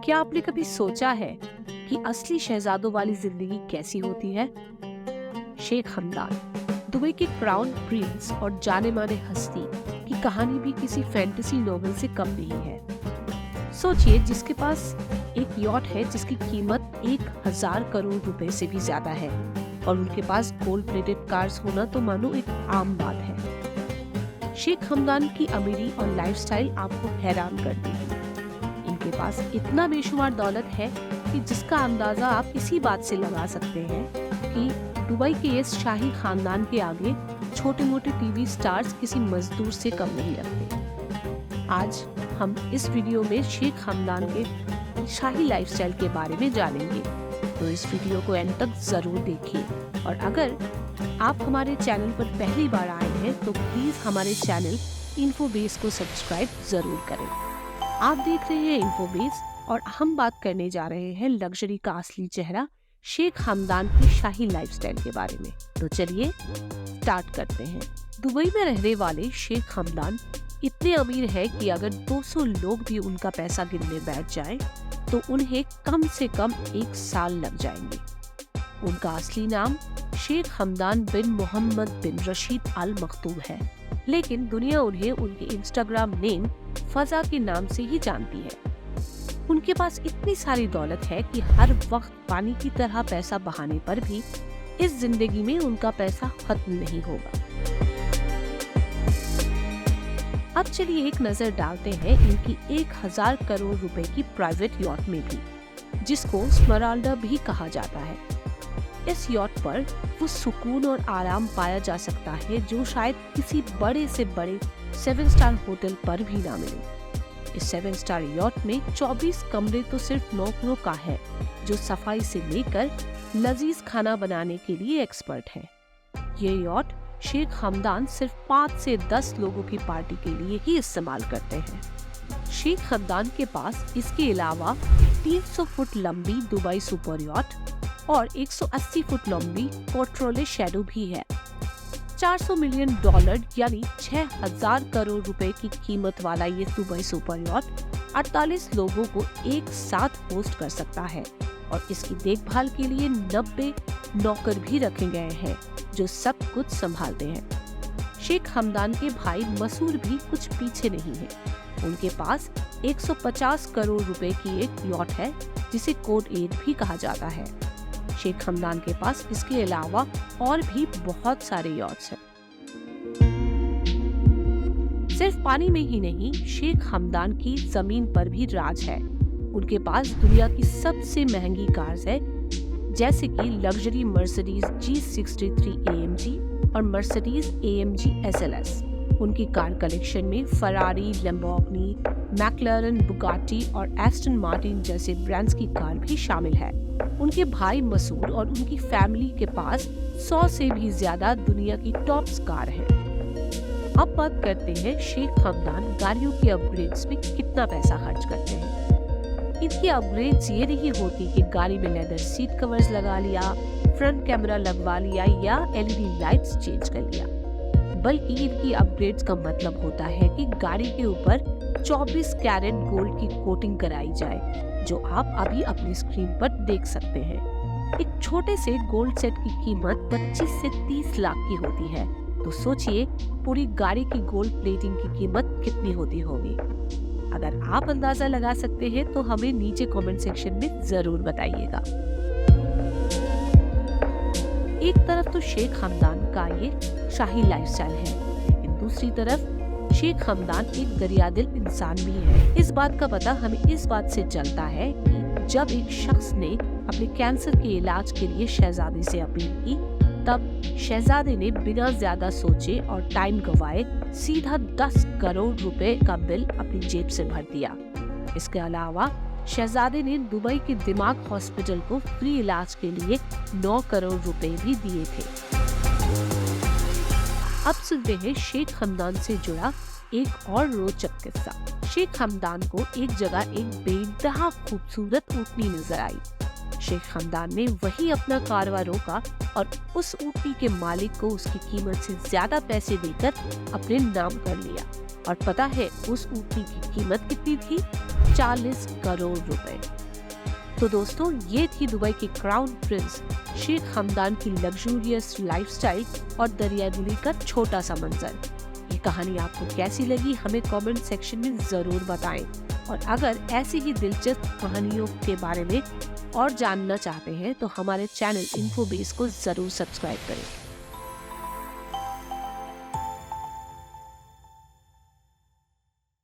क्या आपने कभी सोचा है कि असली शहजादों वाली जिंदगी कैसी होती है? शेख हमदान, दुबई के क्राउन प्रिंस और जाने माने हस्ती की कहानी भी किसी फैंटेसी नॉवेल से कम नहीं है। सोचिए, जिसके पास एक यॉट है जिसकी कीमत 1000 करोड़ रुपए से भी ज्यादा है और उनके पास गोल्ड प्लेटेड कार्स होना तो मानो एक आम बात है। शेख हमदान की अमीरी और लाइफस्टाइल आपको हैरान कर देगी। इनके पास इतना बेशुमार दौलत है कि जिसका अंदाजा आप इसी बात से लगा सकते हैं कि दुबई के इस शाही खानदान के आगे छोटे मोटे टीवी स्टार्स किसी मजदूर से कम नहीं लगते। आज हम इस वीडियो में शेख हमदान के शाही लाइफस्टाइल के बारे में जानेंगे, तो इस वीडियो को एंड तक जरूर देखिए। और अगर आप हमारे चैनल पर पहली बार आए हैं तो प्लीज हमारे चैनल इन्फोबेस को सब्सक्राइब जरूर करें। आप देख रहे हैं इन्फोबेस और हम बात करने जा रहे हैं लग्जरी का असली चेहरा शेख हमदान की शाही लाइफस्टाइल के बारे में। तो चलिए स्टार्ट करते हैं। दुबई में रहने वाले शेख हमदान इतने अमीर है कि अगर 200 लोग भी उनका पैसा गिनने बैठ जाएं, तो उन्हें कम से कम 1 साल लग जाएंगे। उनका असली नाम शेख हमदान बिन मोहम्मद बिन रशीद अल मखतूम है, लेकिन दुनिया उन्हें उनके इंस्टाग्राम नेम फजा के नाम से ही जानती है। उनके पास इतनी सारी दौलत है कि हर वक्त पानी की तरह पैसा बहाने पर भी इस जिंदगी में उनका पैसा खत्म नहीं होगा। अब चलिए एक नजर डालते हैं इनकी 1000 करोड़ रुपए की प्राइवेट यॉट में भी, जिसको स्मराल्डा भी कहा जाता है। इस यॉट पर वो सुकून और आराम पाया जा सकता है जो शायद किसी बड़े से बड़े 7 स्टार होटल पर भी ना मिले। इस 7 स्टार यॉट में 24 कमरे तो सिर्फ नौकरों का है, जो सफाई से लेकर लजीज खाना बनाने के लिए एक्सपर्ट है। ये यॉट शेख हमदान सिर्फ 5 से 10 लोगों की पार्टी के लिए ही इस्तेमाल करते हैं। शेख हमदान के पास इसके अलावा 300 फुट लंबी दुबई सुपर यॉट और 180 फुट लंबी पोर्ट्रोले शैडो भी है। $400 मिलियन यानी 6000 करोड़ रुपए की कीमत वाला ये दुबई सुपर यॉट 48 लोगों को एक साथ होस्ट कर सकता है और इसकी देखभाल के लिए 90 नौकर भी रखे गए हैं जो सब कुछ संभालते हैं। शेख हमदान के भाई मसूर भी कुछ पीछे नहीं है। उनके पास 150 करोड़ रुपए की एक यॉट है जिसे कोड 8 भी कहा जाता है। शेख हमदान के पास इसके अलावा और भी बहुत सारे यॉट्स हैं। सिर्फ पानी में ही नहीं, शेख हमदान की जमीन पर भी राज है। उनके पास दुनिया की सबसे महंगी कार्स है, जैसे कि लग्जरी मर्सिडीज G63 AMG और मर्सिडीज AMG SLS। उनकी कार कलेक्शन में फरारी, लैम्बोर्गिनी, मैक्लारेन, बुगाटी और एस्टन मार्टिन जैसे ब्रांड्स की कार भी शामिल है। उनके भाई मसूर और उनकी फैमिली के पास 100 से भी ज्यादा दुनिया की टॉप कार है। अब बात करते हैं शेख हमदान गाड़ियों के अपग्रेड्स में कितना पैसा खर्च करते हैं। इनकी अपग्रेड्स ये नहीं होती कि गाड़ी में लेदर सीट कवर्स लगा लिया, फ्रंट कैमरा लगवा लिया या LED लाइट्स चेंज कर लिया, बल्कि इनकी अपग्रेड्स का मतलब होता है कि गाड़ी के ऊपर 24 कैरेट गोल्ड की कोटिंग कराई जाए, जो आप अभी अपनी स्क्रीन पर देख सकते हैं। एक छोटे से गोल्ड सेट की कीमत 25 से 30 लाख की होती है, तो सोचिए पूरी गाड़ी की गोल्ड प्लेटिंग की कीमत कितनी होती होगी। अगर आप अंदाजा लगा सकते हैं तो हमें नीचे कमेंट सेक्शन में जरूर बताइएगा। एक तरफ तो शेख हमदान का ये शाही लाइफस्टाइल है, लेकिन दूसरी तरफ शेख हमदान एक दरियादिल इंसान भी है। इस बात का पता हमें इस बात से चलता है कि जब एक शख्स ने अपने कैंसर के इलाज के लिए शहजादे से अपील की, तब शहजादे ने बिना ज्यादा सोचे और टाइम गवाए सीधा 10 करोड़ रुपए का बिल अपनी जेब से भर दिया। इसके अलावा शहजादे ने दुबई के दिमाग हॉस्पिटल को फ्री इलाज के लिए 9 करोड़ रुपए भी दिए थे। अब सुनते हैं शेख हमदान से जुड़ा एक और रोचक किस्सा। शेख हमदान को एक जगह एक बेइंतहा खूबसूरत ऊँटनी नजर आई। शेख हमदान ने वही अपना कारवा रोका और उस ऊँटनी के मालिक को उसकी कीमत से ज्यादा पैसे देकर अपने नाम कर लिया। और पता है उस ऊँटनी की कीमत कितनी थी? 40 करोड़ रुपए। तो दोस्तों, ये थी दुबई के क्राउन प्रिंस शेख हमदान की लग्जूरियस लाइफस्टाइल और दरियादिली का छोटा सा मंजर। ये कहानी आपको कैसी लगी हमें कमेंट सेक्शन में जरूर बताएं। और अगर ऐसी ही दिलचस्प कहानियों के बारे में और जानना चाहते हैं तो हमारे चैनल इन्फोबेस को जरूर सब्सक्राइब करें।